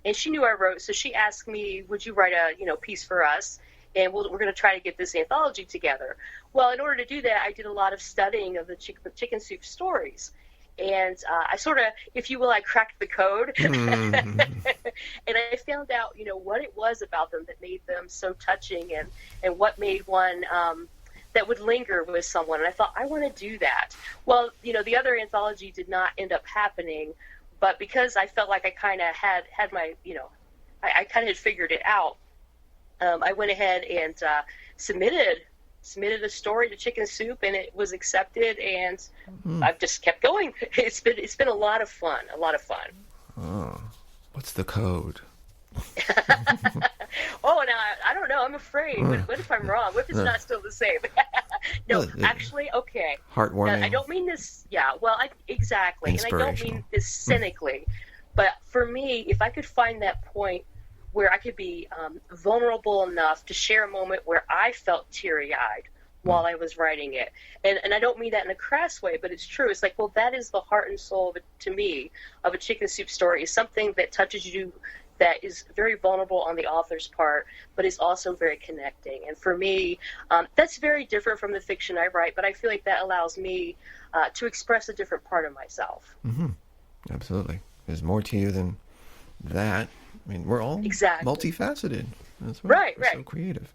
and she knew I wrote, so she asked me, "Would you write a piece for us?" And we're going to try to get this anthology together. Well, in order to do that, I did a lot of studying of the chicken soup stories. And I sort of, if you will, I cracked the code. And I found out, what it was about them that made them so touching, and what made one that would linger with someone. And I thought, I want to do that. Well, the other anthology did not end up happening, but because I felt like I kind of had my, I kind of had figured it out, I went ahead and submitted a story to Chicken Soup, and it was accepted, and I've just kept going. It's been a lot of fun. Oh, what's the code? Oh, now I don't know. I'm afraid. What if I'm wrong? What if it's not still the same? No, actually, okay. Heartwarming. Now, I don't mean this. Yeah, well, exactly, and I don't mean this cynically. But for me, if I could find that point where I could be vulnerable enough to share a moment where I felt teary-eyed while I was writing it. And I don't mean that in a crass way, but it's true. It's like, well, that is the heart and soul of it, to me, of a Chicken Soup story, is something that touches you, that is very vulnerable on the author's part, but is also very connecting. And for me, that's very different from the fiction I write, but I feel like that allows me to express a different part of myself. Mm-hmm. Absolutely. There's more to you than that. I mean, we're all multifaceted. That's why we're so creative.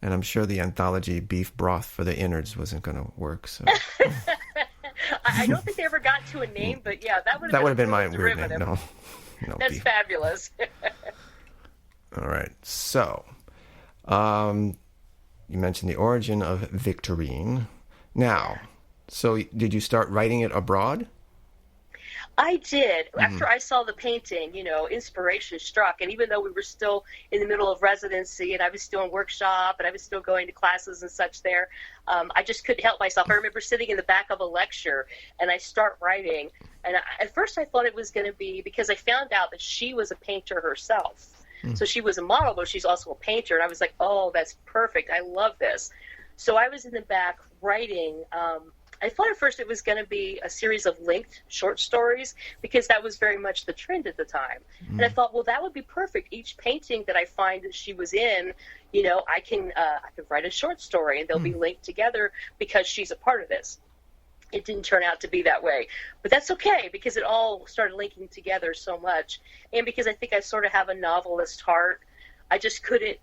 And I'm sure the anthology Beef Broth for the Innards wasn't going to work. So I don't think they ever got to a name, but yeah, that would have been my weird name. No, that's beef. Fabulous. All right. So, you mentioned the origin of Victorine. Now, so did you start writing it abroad? I did. After I saw the painting, inspiration struck. And even though we were still in the middle of residency, and I was still in workshop, and I was still going to classes and such there, I just couldn't help myself. I remember sitting in the back of a lecture, and I start writing. And at first I thought it was going to be, because I found out that she was a painter herself. So she was a model, but she's also a painter. And I was like, oh, that's perfect. I love this. So I was in the back writing. I thought at first it was going to be a series of linked short stories, because that was very much the trend at the time. And I thought, well, that would be perfect. Each painting that I find that she was in, I can write a short story, and they'll be linked together because she's a part of this. It didn't turn out to be that way, but that's okay, because it all started linking together so much. And because I think I sort of have a novelist heart, I just couldn't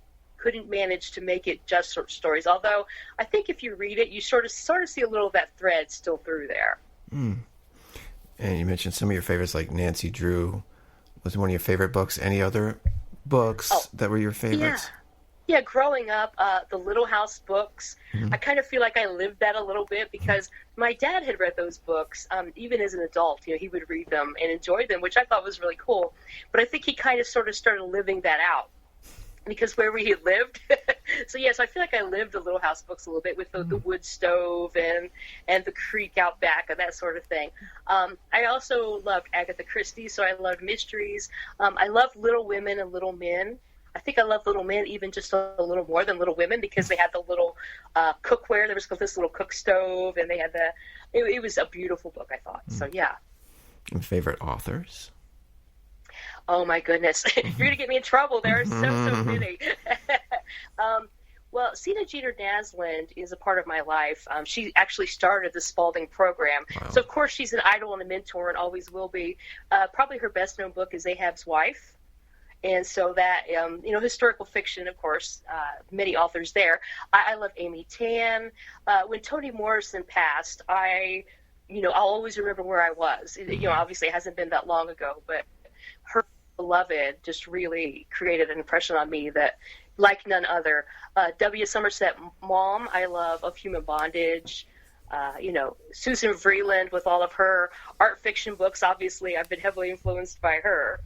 manage to make it just short stories. Although I think if you read it, you sort of see a little of that thread still through there. And you mentioned some of your favorites, like Nancy Drew was one of your favorite books. Any other books that were your favorites? Yeah, growing up, the Little House books, I kind of feel like I lived that a little bit, because my dad had read those books, even as an adult. He would read them and enjoy them, which I thought was really cool. But I think he kind of sort of started living that out, because where we had lived. So yes, I feel like I lived the Little House books a little bit, with the wood stove and the creek out back and that sort of thing. I also loved Agatha Christie, so I loved mysteries. I loved Little Women and Little Men. I think I loved Little Men even just a little more than Little Women, because they had the little cookware. There was this little cook stove, and they had it was a beautiful book, I thought. So yeah. And favorite authors? Oh my goodness, you're gonna get me in trouble. There are so many. Well, Sina Jeter Naslund is a part of my life. She actually started the Spalding program, so of course she's an idol and a mentor, and always will be. Probably her best known book is Ahab's Wife, and so that historical fiction, of course, many authors there. I love Amy Tan. When Toni Morrison passed, I'll always remember where I was. Obviously it hasn't been that long ago, but her Beloved just really created an impression on me that, like none other. W. Somerset Maugham, I love, Of Human Bondage. Susan Vreeland with all of her art fiction books. Obviously, I've been heavily influenced by her.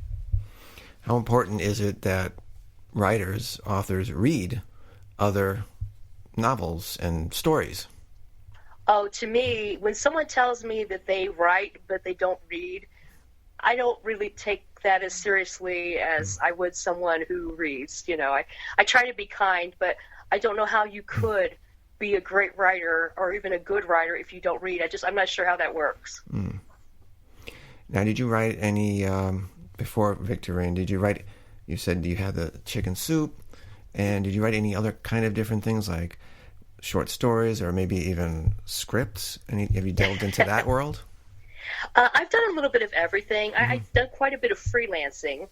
How important is it that authors read other novels and stories? Oh, to me, when someone tells me that they write but they don't read, I don't really take that as seriously as I would someone who reads. I try to be kind, but I don't know how you could be a great writer or even a good writer if you don't read. I'm not sure how that works. Now, did you write any before Victorine, did you write, you said you had the chicken soup, and did you write any other kind of different things like short stories or maybe even scripts? Have you delved into that world? I've done a little bit of everything. I've done quite a bit of freelancing.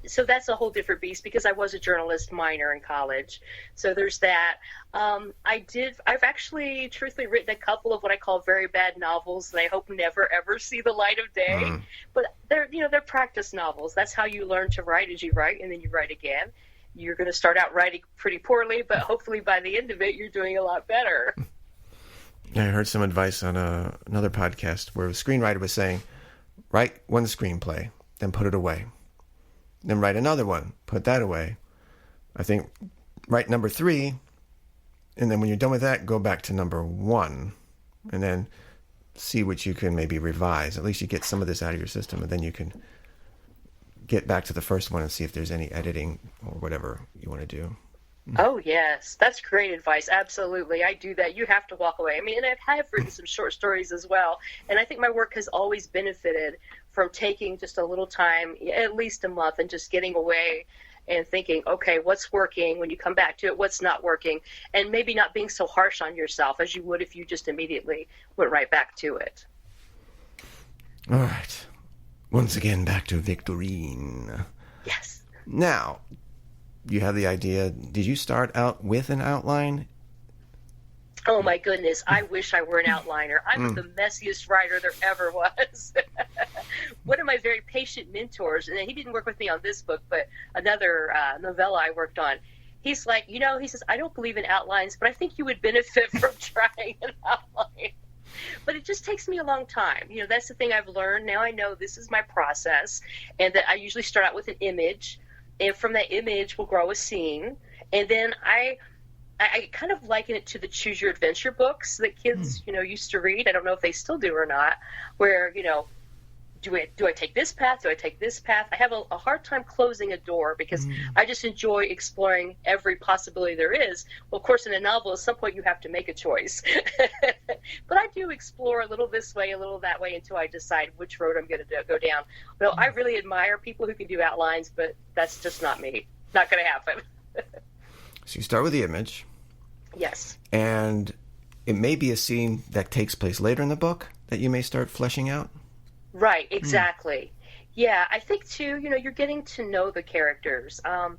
So that's a whole different beast because I was a journalist minor in college. So there's that. I've actually truthfully written a couple of what I call very bad novels that I hope never ever see the light of day. But they're practice novels. That's how you learn to write, is you write and then you write again. You're going to start out writing pretty poorly, but hopefully by the end of it, you're doing a lot better. I heard some advice on another podcast where a screenwriter was saying, write one screenplay, then put it away. Then write another one, put that away. I think write number 3, and then when you're done with that, go back to number 1, and then see what you can maybe revise. At least you get some of this out of your system, and then you can get back to the first one and see if there's any editing or whatever you want to do. Oh, yes. That's great advice. Absolutely. I do that. You have to walk away. I mean, and I have written some short stories as well. And I think my work has always benefited from taking just a little time, at least a month, and just getting away and thinking, okay, what's working? When you come back to it, what's not working? And maybe not being so harsh on yourself as you would if you just immediately went right back to it. All right. Once again, back to Victorine. Yes. Now, you have the idea. Did you start out with an outline? Oh, my goodness. I wish I were an outliner. I'm the messiest writer there ever was. One of my very patient mentors, and he didn't work with me on this book, but another novella I worked on, he's like, he says, I don't believe in outlines, but I think you would benefit from trying an outline. But it just takes me a long time. That's the thing I've learned. Now I know this is my process, and that I usually start out with an image. And from that image will grow a scene. And then I kind of liken it to the Choose Your Adventure books that kids, used to read. I don't know if they still do or not, where, do I take this path? Do I take this path? I have a hard time closing a door because I just enjoy exploring every possibility there is. Well, of course, in a novel, at some point you have to make a choice. But I do explore a little this way, a little that way until I decide which road I'm going to go down. Well, I really admire people who can do outlines, but that's just not me. Not going to happen. So you start with the image. Yes. And it may be a scene that takes place later in the book that you may start fleshing out. Right, exactly. Yeah, I think, too, you're getting to know the characters. I'm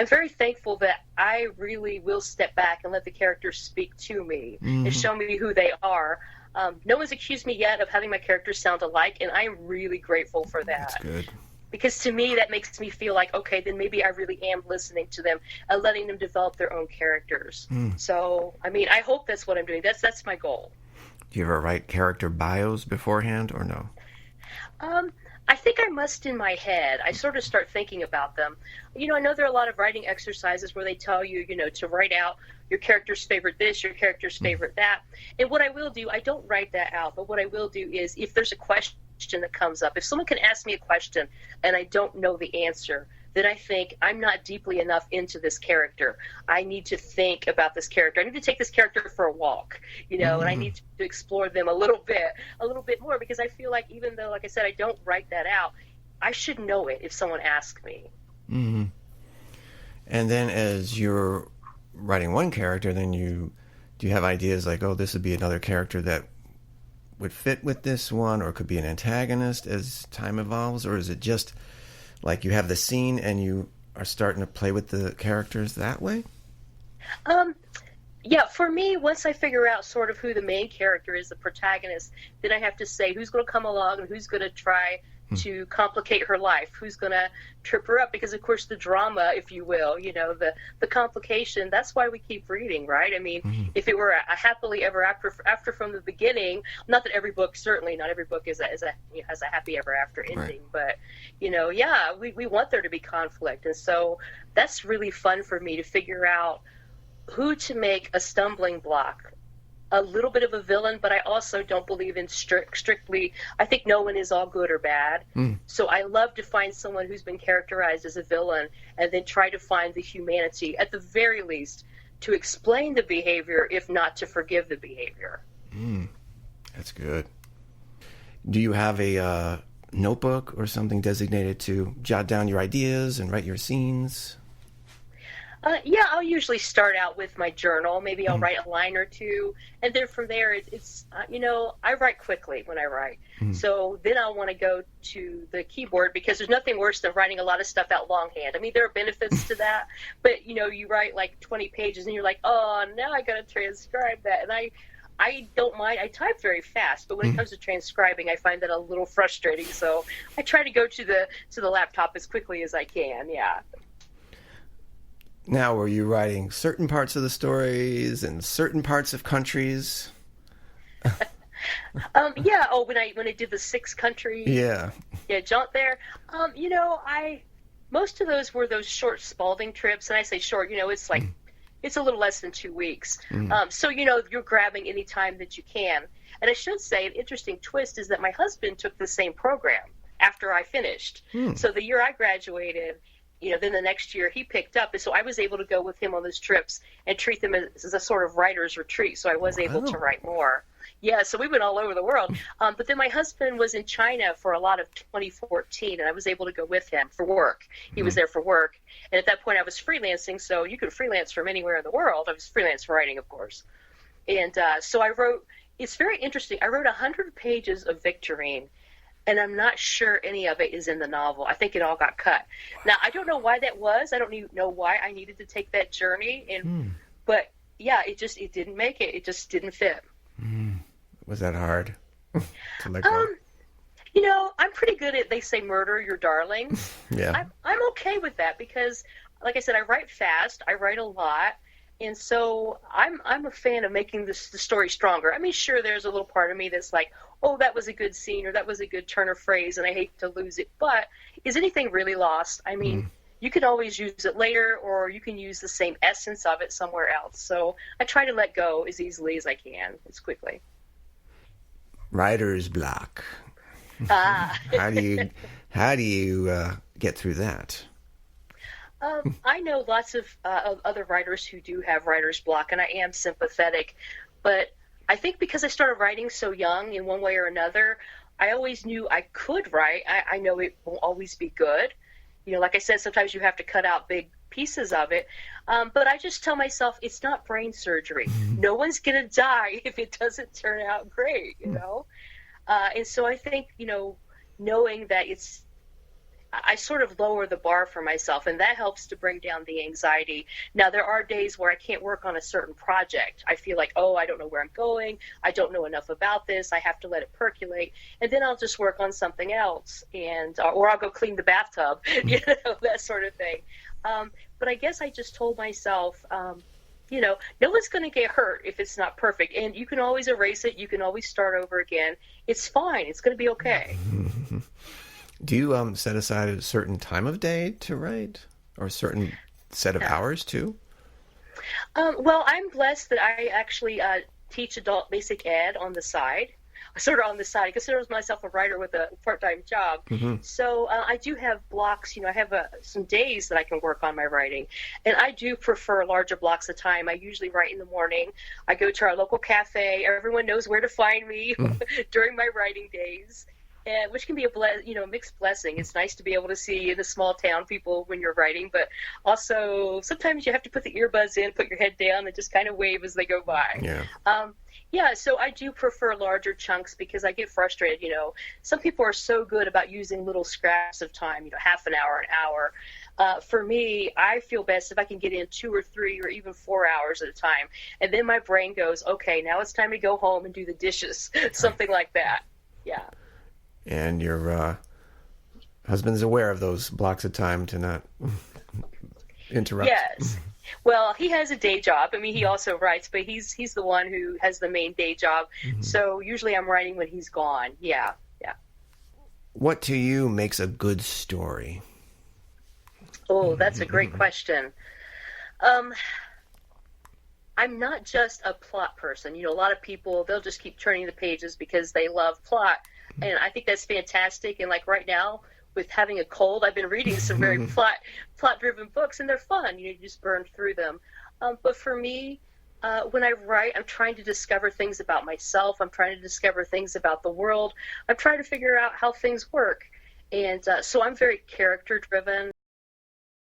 very thankful that I really will step back and let the characters speak to me and show me who they are. No one's accused me yet of having my characters sound alike, and I am really grateful for that. That's good. Because to me, that makes me feel like, okay, then maybe I really am listening to them and letting them develop their own characters. So, I hope that's what I'm doing. That's my goal. Do you ever write character bios beforehand or no? I think I must in my head. I sort of start thinking about them. I know there are a lot of writing exercises where they tell you, to write out your character's favorite this, your character's favorite that. And what I will do, I don't write that out, but what I will do is if there's a question that comes up, if someone can ask me a question and I don't know the answer, then I think I'm not deeply enough into this character. I need to think about this character. I need to take this character for a walk, and I need to explore them a little bit more, because I feel like even though, like I said, I don't write that out, I should know it if someone asks me. Mm-hmm. And then as you're writing one character, then do you have ideas like, oh, this would be another character that would fit with this one, or could be an antagonist as time evolves, or is it just like you have the scene and you are starting to play with the characters that way? Yeah, for me, once I figure out sort of who the main character is, the protagonist, then I have to say who's going to come along and who's going to try to complicate her life, who's going to trip her up, because, of course, the drama, if you will, the complication, that's why we keep reading, right? If it were a happily ever after from the beginning, not that every book, certainly not every book has a happy ever after ending, right. But, we want there to be conflict, and so that's really fun for me to figure out who to make a stumbling block, a little bit of a villain, but I also don't believe in strictly, I think no one is all good or bad. So I love to find someone who's been characterized as a villain and then try to find the humanity, at the very least, to explain the behavior, if not to forgive the behavior. That's good. Do you have a notebook or something designated to jot down your ideas and write your scenes? Yeah, I'll usually start out with my journal. Maybe I'll write a line or two, and then from there, it's I write quickly when I write. So then I'll want to go to the keyboard, because there's nothing worse than writing a lot of stuff out longhand. I mean, there are benefits to that, but you write like 20 pages, and you're like, oh, now I got to transcribe that, and I don't mind. I type very fast, but when it comes to transcribing, I find that a little frustrating. So I try to go to the laptop as quickly as I can. Yeah. Now, were you writing certain parts of the stories in certain parts of countries? Yeah. Oh, when I did the 6 countries. Yeah. Yeah, jaunt there. Most of those were those short Spalding trips, and I say short. It's like it's a little less than 2 weeks. So you're grabbing any time that you can. And I should say, an interesting twist is that my husband took the same program after I finished. So the year I graduated, then the next year he picked up. And so I was able to go with him on those trips and treat them as a sort of writer's retreat. So I was able to write more. Yeah, so we went all over the world. But then my husband was in China for a lot of 2014, and I was able to go with him for work. He was there for work. And at that point I was freelancing, so you could freelance from anywhere in the world. I was freelance writing, of course. And so I wrote, it's very interesting, I wrote 100 pages of Victorine, and I'm not sure any of it is in the novel. I think it all got cut. Now, I don't know why that was. I don't even know why I needed to take that journey. But, yeah, it didn't make it. It just didn't fit. Was that hard to let go? I'm pretty good at, they say, murder your darlings. Yeah. I'm okay with that because, like I said, I write fast. I write a lot. And so I'm a fan of making the story stronger. I mean, sure, there's a little part of me that's like, oh, that was a good scene or that was a good turn of phrase, and I hate to lose it. But is anything really lost? I mean, you can always use it later, or you can use the same essence of it somewhere else. So I try to let go as easily as I can, as quickly. Writer's block. How do you get through that? I know lots of other writers who do have writer's block, and I am sympathetic. But I think because I started writing so young in one way or another, I always knew I could write. I know it won't always be good. Like I said, sometimes you have to cut out big pieces of it. But I just tell myself it's not brain surgery. No one's going to die if it doesn't turn out great, And so I think, knowing that I sort of lower the bar for myself, and that helps to bring down the anxiety. Now, there are days where I can't work on a certain project. I feel like, I don't know where I'm going. I don't know enough about this. I have to let it percolate. And then I'll just work on something else, or I'll go clean the bathtub, that sort of thing. But I guess I just told myself, no one's going to get hurt if it's not perfect. And you can always erase it. You can always start over again. It's fine. It's going to be okay. Do you set aside a certain time of day to write, or a certain set of hours too? Well, I'm blessed that I actually teach adult basic ed on the side. Sort of on the side. I consider myself a writer with a part-time job. So I do have blocks. I have some days that I can work on my writing. And I do prefer larger blocks of time. I usually write in the morning. I go to our local cafe. Everyone knows where to find me during my writing days. Which can be a mixed blessing. It's nice to be able to see in a small town people when you're writing, but also sometimes you have to put the earbuds in, put your head down, and just kind of wave as they go by. Yeah. So I do prefer larger chunks because I get frustrated. Some people are so good about using little scraps of time, half an hour, an hour. For me, I feel best if I can get in 2 or 3 or even 4 hours at a time. And then my brain goes, okay, now it's time to go home and do the dishes, something like that. Yeah. And your husband's aware of those blocks of time to not interrupt. Yes. Well, he has a day job. I mean, he also writes, but he's the one who has the main day job. So usually I'm writing when he's gone. Yeah. What to you makes a good story? Oh, that's a great question. I'm not just a plot person. A lot of people, they'll just keep turning the pages because they love plot. And I think that's fantastic. And like right now, with having a cold, I've been reading some very plot-driven books, and they're fun. You just burn through them. But for me, when I write, I'm trying to discover things about myself. I'm trying to discover things about the world. I'm trying to figure out how things work. And so I'm very character driven.